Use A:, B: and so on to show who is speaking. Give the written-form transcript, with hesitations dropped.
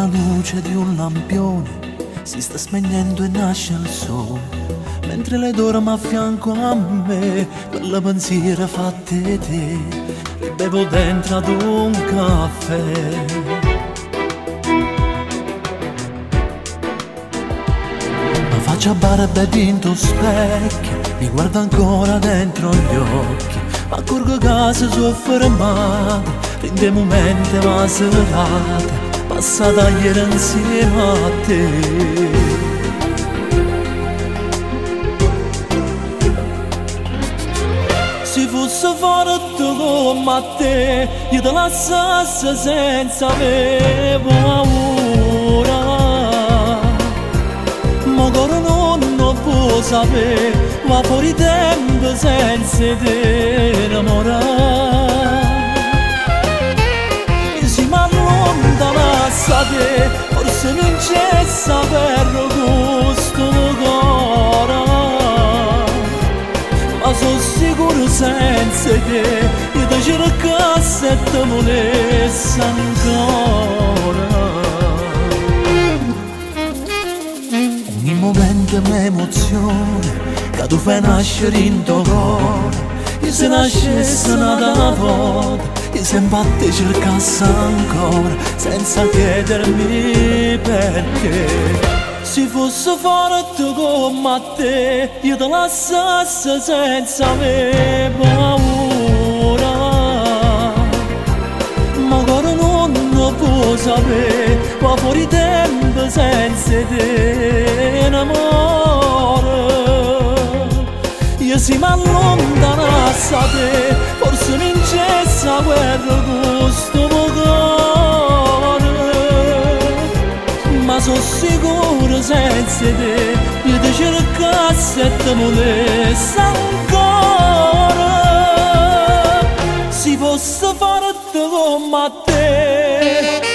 A: la luce di un lampione si sta spegnendo e nasce il sole, mentre lei dorme a fianco a me, quella pensiera fatte te, li bevo dentro ad un caffè. Ma faccio a barba e vinto specchio, mi guardo ancora dentro gli occhi, ma accorgo che si sono fermate, rinde momenti ma serate, passata ieri insieme a te. Se fosse forte come a te, io te lasciassi senza avere paura. Ma ora non può sapere, va fuori tempo senza te innamorare. Si m'allontanasse da te, forse non c'è saperlo questo cuore, ma sono sicuro senza te, io ti cercassi e ti volessi ancora. Ogni momento è un'emozione che tu fai nascere in tuo cuore, io se nascesse una volta, io sempre a te cercassi ancora, senza chiedermi perché. Se fosse forte come a te, io te lasciassi senza avere paura. Ma ora non può sapere, va fuori tempo senza te innamore. Io si m'allontanasse da te, forse non c'è sta guerra questo cuore, ma sono sicuro senza te, io ti cercassi e ti volessi ancora. Se fosse forte come a te.